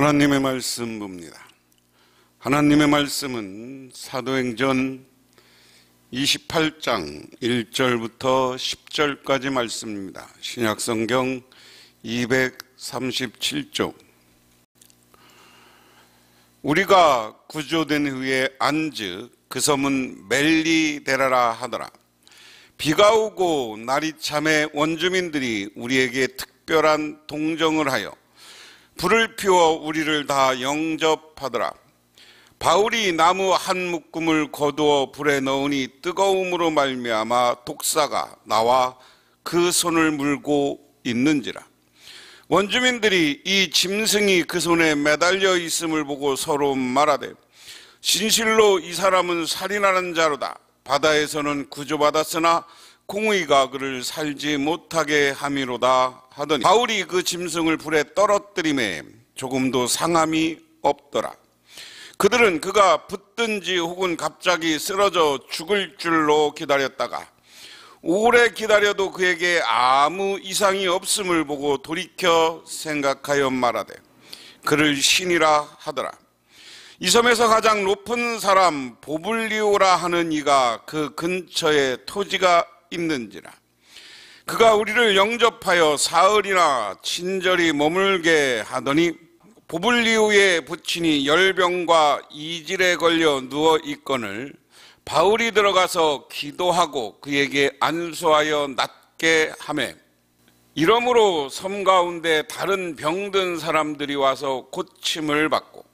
하나님의 말씀 봅니다. 하나님의 말씀은 사도행전 28장 1절부터 10절까지 말씀입니다. 신약성경 237쪽. 우리가 구조된 후에 안즉 그 섬은 멜리데라라 하더라. 비가 오고 날이 참에 원주민들이 우리에게 특별한 동정을 하여 불을 피워 우리를 다 영접하더라. 바울이 나무 한 묶음을 거두어 불에 넣으니 뜨거움으로 말미암아 독사가 나와 그 손을 물고 있는지라. 원주민들이 이 짐승이 그 손에 매달려 있음을 보고 서로 말하되 진실로 이 사람은 살인하는 자로다. 바다에서는 구조받았으나 공의가 그를 살지 못하게 함이로다 하더니 바울이 그 짐승을 불에 떨어뜨리매 조금도 상함이 없더라. 그들은 그가 붙든지 혹은 갑자기 쓰러져 죽을 줄로 기다렸다가 오래 기다려도 그에게 아무 이상이 없음을 보고 돌이켜 생각하여 말하되 그를 신이라 하더라. 이 섬에서 가장 높은 사람 보블리오라 하는 이가 그 근처에 토지가 있는지라. 그가 우리를 영접하여 사흘이나 친절히 머물게 하더니 보블리오의 부친이 열병과 이질에 걸려 누워 있거늘 바울이 들어가서 기도하고 그에게 안수하여 낫게 하매 이러므로 섬 가운데 다른 병든 사람들이 와서 고침을 받고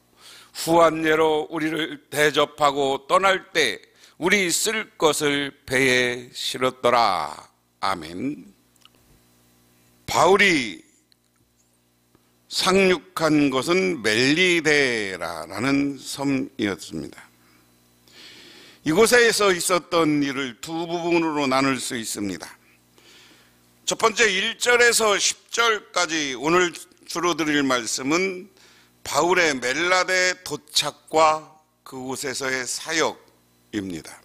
후한 예로 우리를 대접하고 떠날 때 우리 쓸 것을 배에 실었더라. 아멘. 바울이 상륙한 것은 멜리데라라는 섬이었습니다. 이곳에서 있었던 일을 두 부분으로 나눌 수 있습니다. 첫 번째 1절에서 10절까지 오늘 주로 드릴 말씀은 바울의 멜라데 도착과 그곳에서의 사역입니다.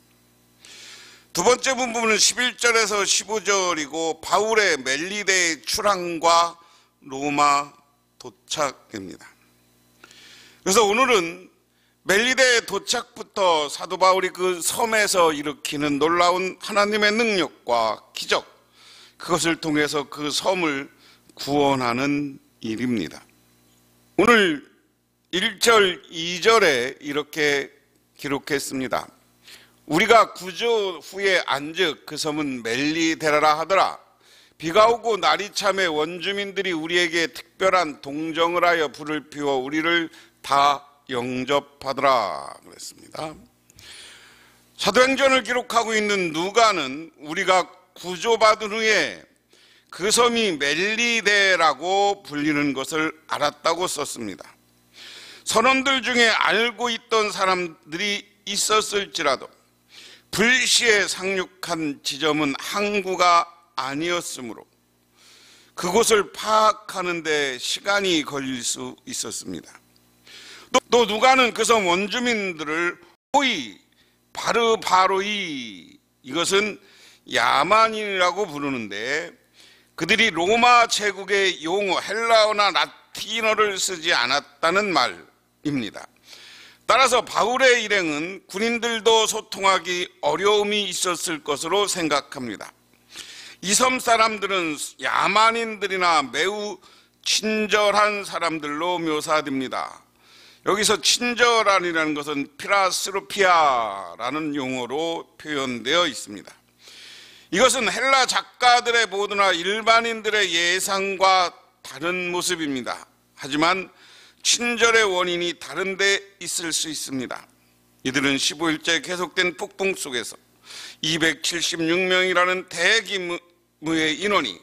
두 번째 부분은 11절에서 15절이고 바울의 멜리데의 출항과 로마 도착입니다. 그래서 오늘은 멜리데의 도착부터 사도 바울이 그 섬에서 일으키는 놀라운 하나님의 능력과 기적, 그것을 통해서 그 섬을 구원하는 일입니다. 오늘 1절, 2절에 이렇게 기록했습니다. 우리가 구조 후에 안즉 그 섬은 멜리데라라 하더라. 비가 오고 날이 참에 원주민들이 우리에게 특별한 동정을 하여 불을 피워 우리를 다 영접하더라 그랬습니다. 사도행전을 기록하고 있는 누가는 우리가 구조받은 후에 그 섬이 멜리데라고 불리는 것을 알았다고 썼습니다. 선원들 중에 알고 있던 사람들이 있었을지라도 불시에 상륙한 지점은 항구가 아니었으므로 그곳을 파악하는 데 시간이 걸릴 수 있었습니다. 또 누가는 그 섬 원주민들을 호이, 바르바로이, 이것은 야만인이라고 부르는데 그들이 로마 제국의 용어 헬라어나 라틴어를 쓰지 않았다는 말입니다. 따라서 바울의 일행은 군인들도 소통하기 어려움이 있었을 것으로 생각합니다. 이 섬 사람들은 야만인들이나 매우 친절한 사람들로 묘사됩니다. 여기서 친절한이라는 것은 피라스루피아라는 용어로 표현되어 있습니다. 이것은 헬라 작가들의 보도나 일반인들의 예상과 다른 모습입니다. 하지만 친절의 원인이 다른 데 있을 수 있습니다. 이들은 15일째 계속된 폭풍 속에서 276명이라는 대규모의 인원이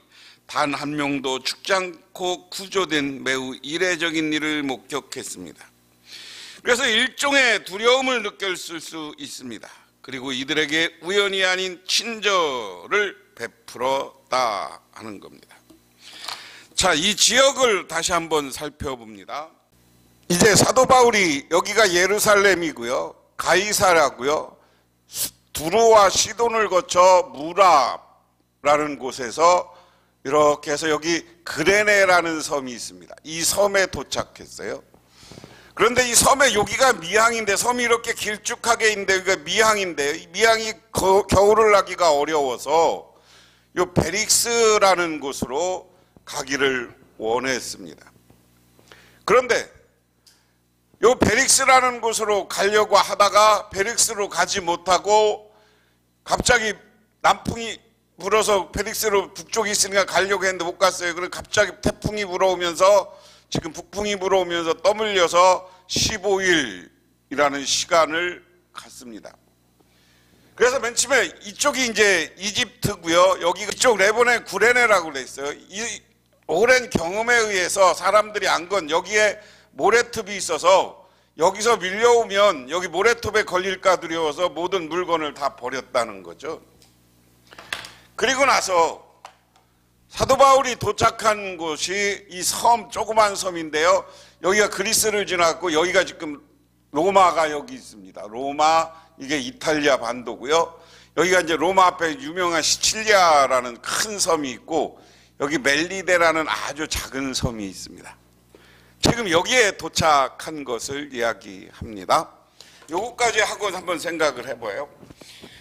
단 한 명도 죽지 않고 구조된 매우 이례적인 일을 목격했습니다. 그래서 일종의 두려움을 느꼈을 수 있습니다. 그리고 이들에게 우연이 아닌 친절을 베풀었다 하는 겁니다. 자, 이 지역을 다시 한번 살펴봅니다. 이제 사도 바울이 여기가 예루살렘이고요, 가이사라고요, 두로와 시돈을 거쳐 무라라는 곳에서 이렇게 해서 여기 그레네라는 섬이 있습니다. 이 섬에 도착했어요. 그런데 이 섬의 여기가 미항인데, 섬이 이렇게 길쭉하게 있는데 여기가 미항인데, 이 미항이 겨울을 나기가 어려워서 이 베릭스라는 곳으로 가기를 원했습니다. 그런데 이 베릭스라는 곳으로 가려고 하다가 베릭스로 가지 못하고 갑자기 남풍이 불어서 베릭스로 북쪽에 있으니까 가려고 했는데 못 갔어요. 그래서 갑자기 태풍이 불어오면서, 지금 북풍이 불어오면서 떠밀려서 15일이라는 시간을 갔습니다. 그래서 맨 처음에 이쪽이 이제 이집트고요. 여기 이쪽 레바논의 구레네라고 그랬어요. 이 오랜 경험에 의해서 사람들이 안 건 여기에 모래톱이 있어서 여기서 밀려오면 여기 모래톱에 걸릴까 두려워서 모든 물건을 다 버렸다는 거죠. 그리고 나서 사도 바울이 도착한 곳이 이 섬, 조그만 섬인데요. 여기가 그리스를 지났고 여기가 지금 로마가 여기 있습니다. 로마, 이게 이탈리아 반도고요. 여기가 이제 로마 앞에 유명한 시칠리아라는 큰 섬이 있고 여기 멜리데라는 아주 작은 섬이 있습니다. 지금 여기에 도착한 것을 이야기합니다. 요거까지 하고 한번 생각을 해봐요.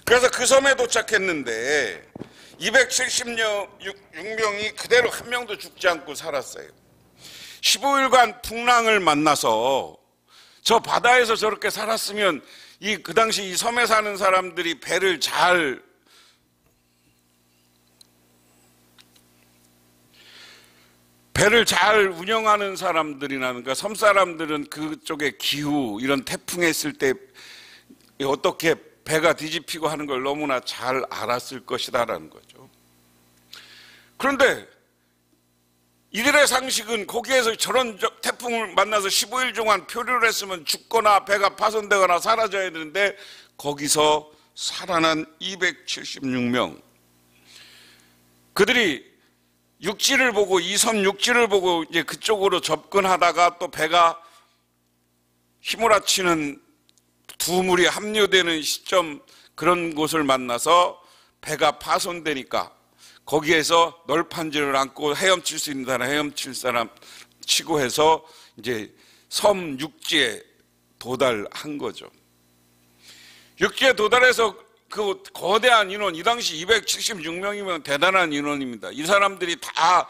그래서 그 섬에 도착했는데 276명이 그대로 한 명도 죽지 않고 살았어요. 15일간 풍랑을 만나서 저 바다에서 저렇게 살았으면 그 당시 이 섬에 사는 사람들이 배를 잘 운영하는 사람들이나, 그러니까 섬 사람들은 그쪽의 기후, 이런 태풍에 있을 때 어떻게 배가 뒤집히고 하는 걸 너무나 잘 알았을 것이다라는 거죠. 그런데 이들의 상식은 거기에서 저런 태풍을 만나서 15일 동안 표류를 했으면 죽거나 배가 파손되거나 사라져야 되는데 거기서 살아난 276명, 그들이 육지를 보고, 이 섬 육지를 보고 이제 그쪽으로 접근하다가 또 배가 휘몰아치는 두 물이 합류되는 시점, 그런 곳을 만나서 배가 파손되니까 거기에서 널판지를 안고 헤엄칠 수 있는 사람 헤엄칠 사람 치고 해서 이제 섬 육지에 도달한 거죠. 육지에 도달해서 그 거대한 인원, 이 당시 276명이면 대단한 인원입니다. 이 사람들이 다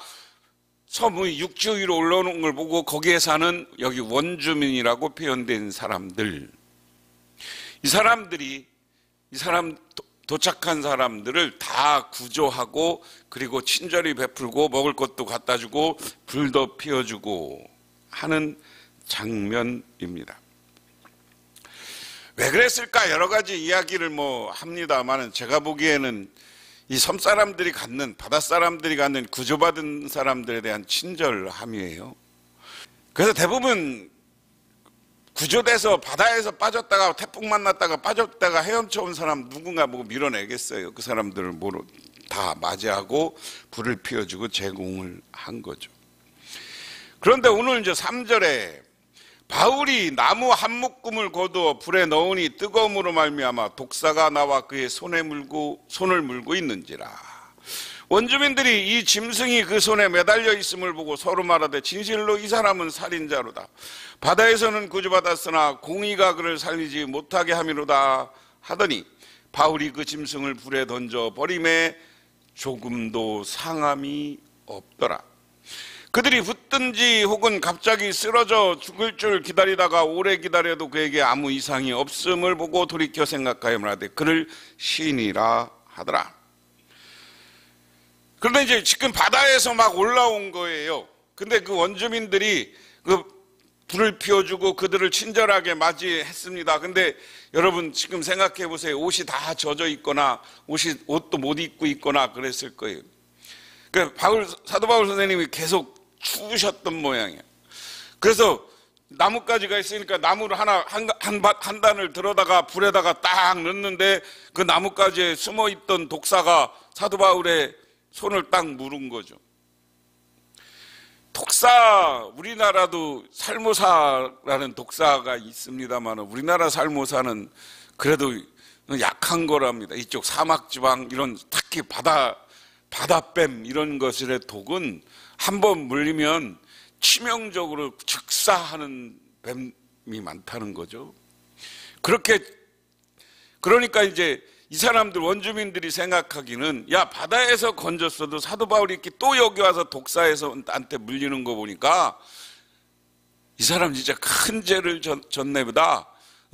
섬의 육지 위로 올라오는 걸 보고 거기에 사는 여기 원주민이라고 표현된 사람들, 이 사람 도착한 사람들을 다 구조하고 그리고 친절히 베풀고 먹을 것도 갖다 주고 불도 피워주고 하는 장면입니다. 왜 그랬을까 여러 가지 이야기를 합니다만 제가 보기에는 이 섬 사람들이 갖는, 바다 사람들이 갖는 구조받은 사람들에 대한 친절함이에요. 그래서 대부분 구조돼서 바다에서 빠졌다가 태풍 만났다가 빠졌다가 헤엄쳐 온 사람 누군가 밀어내겠어요. 그 사람들을 다 맞이하고 불을 피워주고 제공을 한 거죠. 그런데 오늘 이제 3절에 바울이 나무 한 묶음을 거두어 불에 넣으니 뜨거움으로 말미암아 독사가 나와 그의 손을 물고 있는지라. 원주민들이 이 짐승이 그 손에 매달려 있음을 보고 서로 말하되 진실로 이 사람은 살인자로다. 바다에서는 구주받았으나 공의가 그를 살리지 못하게 함이로다 하더니 바울이 그 짐승을 불에 던져 버림에 조금도 상함이 없더라. 그들이 붙든지 혹은 갑자기 쓰러져 죽을 줄 기다리다가 오래 기다려도 그에게 아무 이상이 없음을 보고 돌이켜 생각하여 말하되 그를 시인이라 하더라. 그런데 이제 지금 바다에서 막 올라온 거예요. 근데 그 원주민들이 그 불을 피워주고 그들을 친절하게 맞이했습니다. 근데 여러분 지금 생각해 보세요. 옷이 다 젖어 있거나 옷도 못 입고 있거나 그랬을 거예요. 그러니까 사도 바울 선생님이 계속 추우셨던 모양이에요. 그래서 나뭇가지가 있으니까 나무를 한 단을 들어다가 불에다가 딱 넣는데 그 나뭇가지에 숨어 있던 독사가 사도 바울의 손을 딱 물은 거죠. 독사, 우리나라도 살모사라는 독사가 있습니다만 우리나라 살모사는 그래도 약한 거랍니다. 이쪽 사막지방 이런 특히 바다뱀 이런 것의 독은 한번 물리면 치명적으로 즉사하는 많다는 거죠. 그러니까 이제 이 사람들, 원주민들이 생각하기는, 야, 바다에서 건졌어도 사도 바울이 이렇게 또 여기 와서 독사에서 나한테 물리는 거 보니까 이 사람 진짜 큰 죄를 졌네 보다,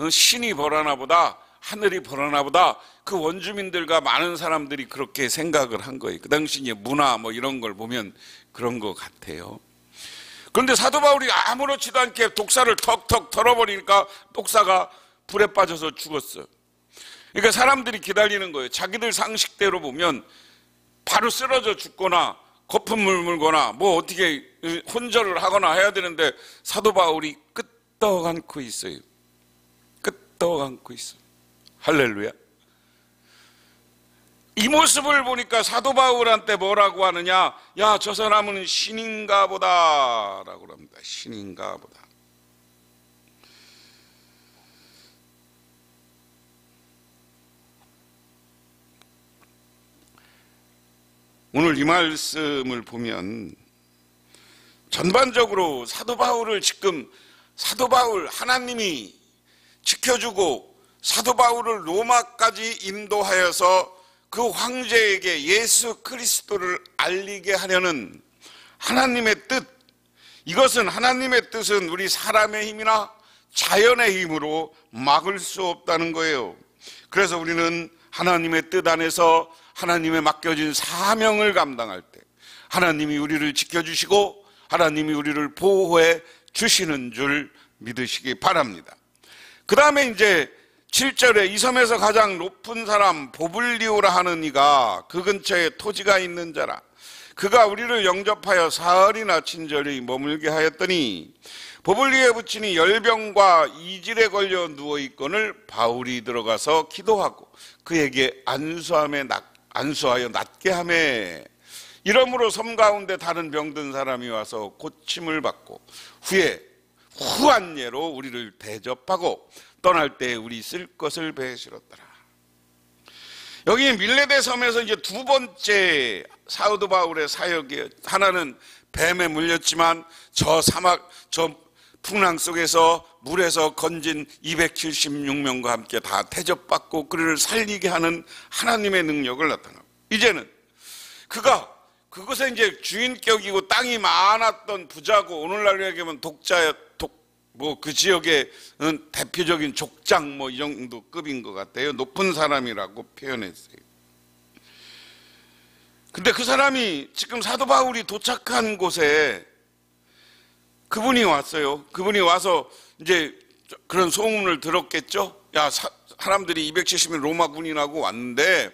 신이 벌하나 보다, 하늘이 벌하나 보다. 그 원주민들과 많은 사람들이 그렇게 생각을 한 거예요. 그 당시의 문화 뭐 이런 걸 보면 그런 것 같아요. 그런데 사도 바울이 아무렇지도 않게 독사를 턱턱 털어버리니까 독사가 불에 빠져서 죽었어요. 그러니까 사람들이 기다리는 거예요. 자기들 상식대로 보면 바로 쓰러져 죽거나 거품물 물거나 뭐 어떻게 혼절을 하거나 해야 되는데, 사도 바울이 끄떡 않고 있어요. 끄떡 않고 있어요. 할렐루야. 이 모습을 보니까 사도 바울한테 뭐라고 하느냐, 야, 저 사람은 신인가 보다 라고 합니다. 신인가 보다. 오늘 이 말씀을 보면 전반적으로 사도 바울을 지금, 사도 바울 하나님이 지켜주고 사도 바울을 로마까지 인도하여서 그 황제에게 예수 그리스도를 알리게 하려는 하나님의 뜻, 이것은 하나님의 뜻은 우리 사람의 힘이나 자연의 힘으로 막을 수 없다는 거예요. 그래서 우리는 하나님의 뜻 안에서 하나님의 맡겨진 사명을 감당할 때 하나님이 우리를 지켜주시고 하나님이 우리를 보호해 주시는 줄 믿으시기 바랍니다. 그 다음에 이제 7절에 이 섬에서 가장 높은 사람 보블리오라 하는 이가 그 근처에 토지가 있는 자라. 그가 우리를 영접하여 사흘이나 친절히 머물게 하였더니 보블리오의 부친이 열병과 이질에 걸려 누워있거늘 바울이 들어가서 기도하고 그에게 안수하여 낫게 하매, 이러므로 섬 가운데 다른 병든 사람이 와서 고침을 받고 후에 후한 예로 우리를 대접하고 떠날 때 우리 쓸 것을 배실었더라. 여기 밀레데 섬에서 이제 두 번째 사도 바울의 사역이에요. 하나는 뱀에 물렸지만 저 사막, 저 풍랑 속에서 물에서 건진 276명과 함께 다 대접받고 그를 살리게 하는 하나님의 능력을 나타나고, 이제는 그가 그것에 이제 주인격이고 땅이 많았던 부자고, 오늘날로 얘기하면 뭐 그 지역의 대표적인 족장 뭐 이 정도 급인 것 같아요. 높은 사람이라고 표현했어요. 근데 그 사람이 지금 사도 바울이 도착한 곳에 그분이 왔어요. 그분이 와서 이제 그런 소문을 들었겠죠. 야, 사람들이 270명 로마 군인하고 왔는데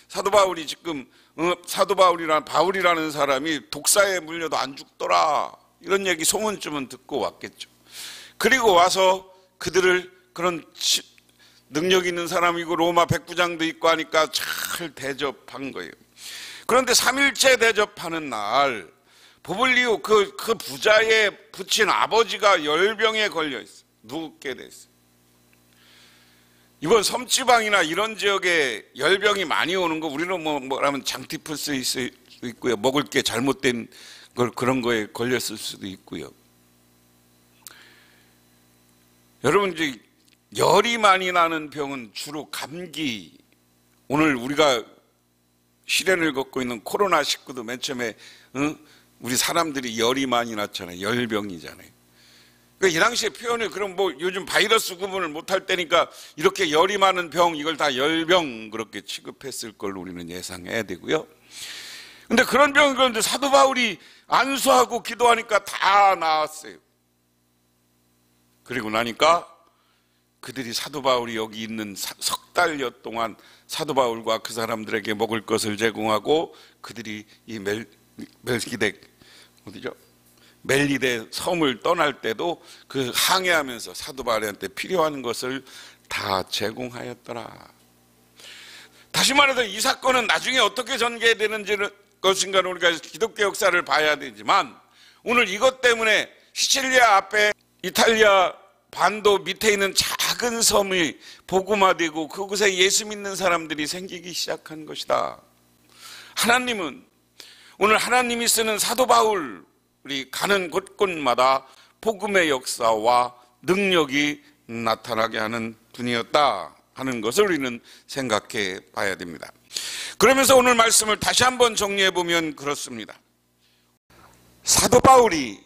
사도 바울이 지금 바울이라는 사람이 독사에 물려도 안 죽더라, 이런 얘기 소문쯤은 듣고 왔겠죠. 그리고 와서 그들을 그런 능력 있는 사람이고 로마 백부장도 있고 하니까 잘 대접한 거예요. 그런데 3일째 대접하는 날 보블리오 그 부자의 부친 아버지가 열병에 걸려 있어요. 눕게 됐어요. 이번 섬지방이나 이런 지역에 열병이 많이 오는 거, 우리는 뭐라면 장티푸스 수도 있고요. 먹을 게 잘못된 걸 그런 거에 걸렸을 수도 있고요. 여러분, 이제 열이 많이 나는 병은 주로 감기, 오늘 우리가 시련을 겪고 있는 코로나19도 맨 처음에 우리 사람들이 열이 많이 났잖아요. 열병이잖아요. 그러니까 이 당시에 표현을, 그럼 뭐 요즘 바이러스 구분을 못할 때니까 이렇게 열이 많은 병, 이걸 다 열병 그렇게 취급했을 걸 우리는 예상해야 되고요. 근데 그런 병이, 그런데 사도 바울이 안수하고 기도하니까 다 나았어요. 그리고 나니까 그들이 사도 바울이 여기 있는 석 달여 동안 사도 바울과 그 사람들에게 먹을 것을 제공하고, 그들이 이 멜리데 섬을 떠날 때도 그 항해하면서 사도 바울한테 필요한 것을 다 제공하였더라. 다시 말해서 이 사건은 나중에 어떻게 전개되는지 것인가 우리가 기독교 역사를 봐야 되지만, 오늘 이것 때문에 시칠리아 앞에 이탈리아 반도 밑에 있는 작은 섬이 복음화되고 그곳에 예수 믿는 사람들이 생기기 시작한 것이다. 하나님은 오늘 하나님이 쓰는 사도 바울이 가는 곳곳마다 복음의 역사와 능력이 나타나게 하는 분이었다 하는 것을 우리는 생각해 봐야 됩니다. 그러면서 오늘 말씀을 다시 한번 정리해 보면 그렇습니다. 사도 바울이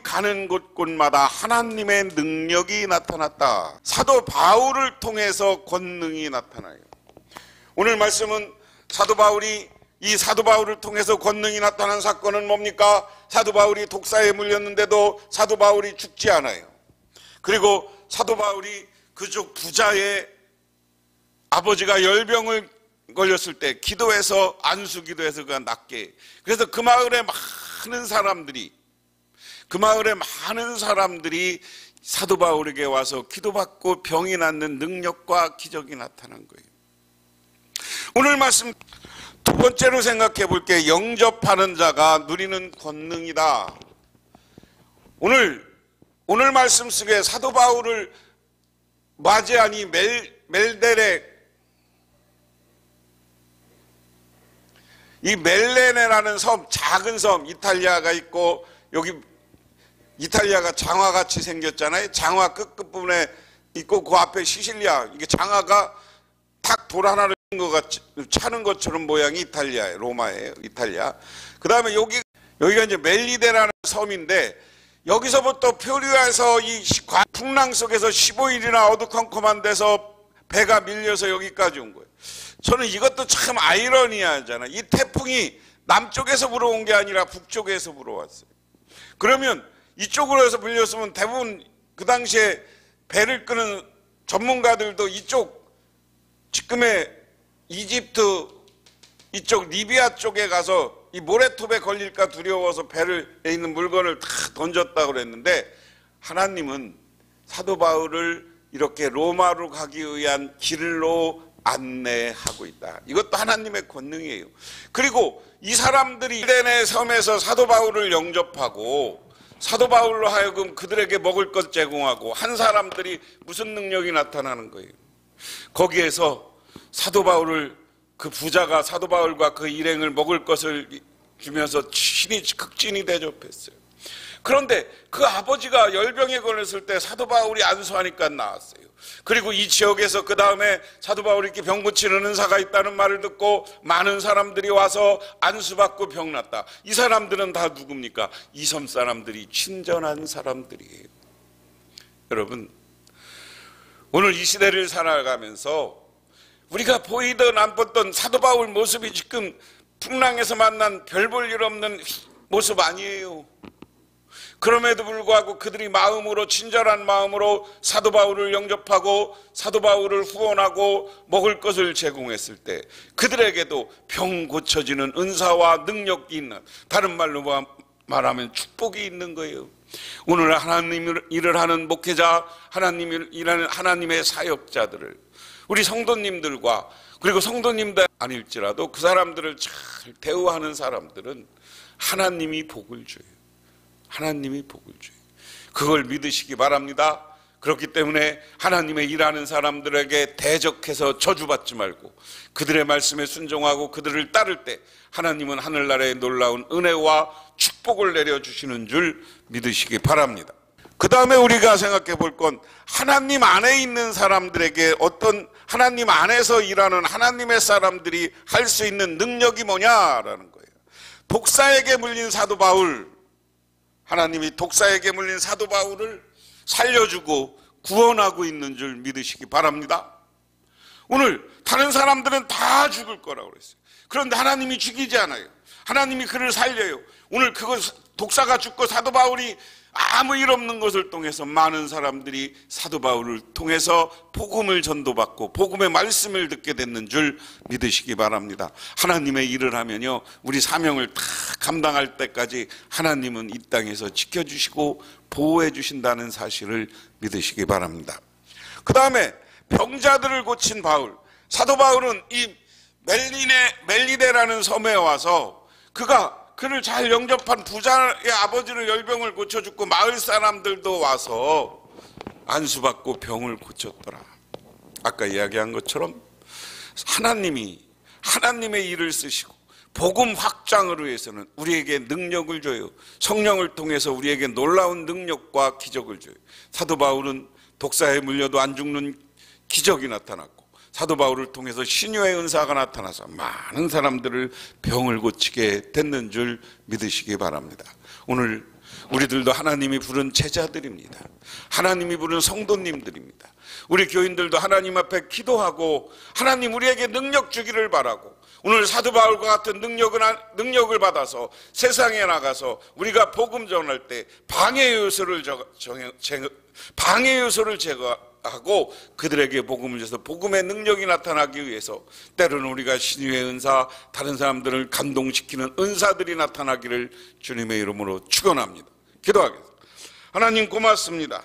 가는 곳곳마다 하나님의 능력이 나타났다. 사도 바울을 통해서 권능이 나타나요. 오늘 말씀은 이 사도 바울을 통해서 권능이 나타난 사건은 뭡니까? 사도 바울이 독사에 물렸는데도 사도 바울이 죽지 않아요. 그리고 사도 바울이 그쪽 부자의 아버지가 열병을 걸렸을 때 기도해서 안수 기도해서 그가 낫게, 그래서 그 마을에 많은 사람들이 사도 바울에게 와서 기도받고 병이 낫는 능력과 기적이 나타난 거예요. 오늘 말씀 두 번째로 생각해 볼게, 영접하는 자가 누리는 권능이다. 오늘 말씀 속에 사도 바울을 맞이한 이 멜레네라는 섬, 작은 섬, 이탈리아가 있고, 여기 이탈리아가 장화같이 생겼잖아요. 장화 끝부분에 있고 그 앞에 시실리아, 이게 장화가 탁 돌 하나를 차는 것처럼 모양이 이탈리아예요. 로마예요, 이탈리아. 그 다음에 여기가 이제 멜리데라는 섬인데, 여기서부터 표류해서 이 풍랑 속에서 15일이나 어두컴컴한 데서 배가 밀려서 여기까지 온 거예요. 저는 이것도 참 아이러니하잖아요. 이 태풍이 남쪽에서 불어온 게 아니라 북쪽에서 불어왔어요. 그러면 이쪽으로 해서 불렸으면 대부분 그 당시에 배를 끄는 전문가들도 이쪽 지금의 이집트 이쪽 리비아 쪽에 가서 이 모래톱에 걸릴까 두려워서 배에 있는 물건을 다 던졌다고 그랬는데, 하나님은 사도 바울을 이렇게 로마로 가기 위한 길로 안내하고 있다. 이것도 하나님의 권능이에요. 그리고 이 사람들이 이레네 섬에서 사도 바울을 영접하고 사도 바울로 하여금 그들에게 먹을 것 제공하고 한 사람들이 무슨 능력이 나타나는 거예요? 거기에서 사도 바울을, 그 부자가 사도 바울과 그 일행을 먹을 것을 주면서 친히 극진히 대접했어요. 그런데 그 아버지가 열병에 걸렸을 때 사도 바울이 안수하니까 나았어요. 그리고 이 지역에서 그 다음에 사도 바울이 이렇게 병 고치는 은사가 있다는 말을 듣고 많은 사람들이 와서 안수받고 병 났다. 이 사람들은 다 누굽니까? 이 섬 사람들이 친절한 사람들이에요. 여러분, 오늘 이 시대를 살아가면서 우리가 보이던 안 보던 사도 바울 모습이 지금 풍랑에서 만난 별 볼 일 없는 모습 아니에요. 그럼에도 불구하고 그들이 마음으로, 친절한 마음으로 사도 바울을 영접하고 사도 바울을 후원하고 먹을 것을 제공했을 때 그들에게도 병 고쳐지는 은사와 능력이 있는, 다른 말로 말하면 축복이 있는 거예요. 오늘 하나님 일을 하는 목회자, 하나님 일하는 하나님의 사역자들을, 우리 성도님들과, 그리고 성도님들 아닐지라도 그 사람들을 잘 대우하는 사람들은 하나님이 복을 줘요. 하나님이 복을 줘요. 그걸 믿으시기 바랍니다. 그렇기 때문에 하나님의 일하는 사람들에게 대적해서 저주받지 말고 그들의 말씀에 순종하고 그들을 따를 때 하나님은 하늘나라의 놀라운 은혜와 축복을 내려주시는 줄 믿으시기 바랍니다. 그 다음에 우리가 생각해 볼 건, 하나님 안에 있는 사람들에게 어떤, 하나님 안에서 일하는 하나님의 사람들이 할 수 있는 능력이 뭐냐라는 거예요. 독사에게 물린 사도 바울, 하나님이 독사에게 물린 사도 바울을 살려주고 구원하고 있는 줄 믿으시기 바랍니다. 오늘 다른 사람들은 다 죽을 거라고 그랬어요. 그런데 하나님이 죽이지 않아요. 하나님이 그를 살려요. 오늘 그거 독사가 죽고 사도 바울이 아무 일 없는 것을 통해서 많은 사람들이 사도 바울을 통해서 복음을 전도받고 복음의 말씀을 듣게 됐는 줄 믿으시기 바랍니다. 하나님의 일을 하면요, 우리 사명을 다 감당할 때까지 하나님은 이 땅에서 지켜주시고 보호해 주신다는 사실을 믿으시기 바랍니다. 그 다음에 병자들을 고친 바울, 사도 바울은 이 멜리데라는 섬에 와서 그를 잘 영접한 부자의 아버지를 열병을 고쳐주고 마을 사람들도 와서 안수받고 병을 고쳤더라. 아까 이야기한 것처럼 하나님이 하나님의 일을 쓰시고 복음 확장을 위해서는 우리에게 능력을 줘요. 성령을 통해서 우리에게 놀라운 능력과 기적을 줘요. 사도 바울은 독사에 물려도 안 죽는 기적이 나타났고, 사도 바울을 통해서 신유의 은사가 나타나서 많은 사람들을 병을 고치게 됐는 줄 믿으시기 바랍니다. 오늘 우리들도 하나님이 부른 제자들입니다. 하나님이 부른 성도님들입니다. 우리 교인들도 하나님 앞에 기도하고 하나님 우리에게 능력 주기를 바라고, 오늘 사도 바울과 같은 능력을 받아서 세상에 나가서 우리가 복음 전할 때 방해 요소를 제거하고 그들에게 복음을 줘서 복음의 능력이 나타나기 위해서, 때로는 우리가 신유의 은사, 다른 사람들을 감동시키는 은사들이 나타나기를 주님의 이름으로 축원합니다. 기도하겠습니다. 하나님 고맙습니다.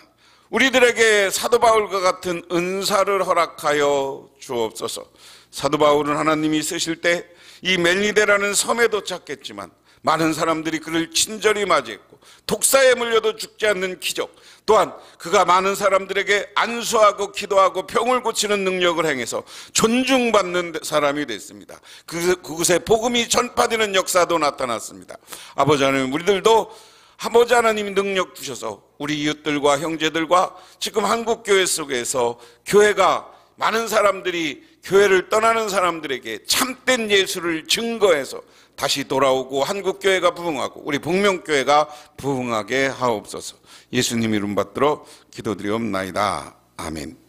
우리들에게 사도 바울과 같은 은사를 허락하여 주옵소서. 사도 바울은 하나님이 쓰실 때 이 멜리데라는 섬에 도착했지만 많은 사람들이 그를 친절히 맞이했고, 독사에 물려도 죽지 않는 기적, 또한 그가 많은 사람들에게 안수하고 기도하고 병을 고치는 능력을 행해서 존중받는 사람이 됐습니다. 그곳에 복음이 전파되는 역사도 나타났습니다. 아버지 하나님, 우리들도 아버지 하나님이 능력 주셔서 우리 이웃들과 형제들과 지금 한국교회 속에서 교회가 많은 사람들이 교회를 떠나는 사람들에게 참된 예수를 증거해서 다시 돌아오고 한국교회가 부흥하고 우리 북명교회가 부흥하게 하옵소서. 예수님 이름 받들어 기도드리옵나이다. 아멘.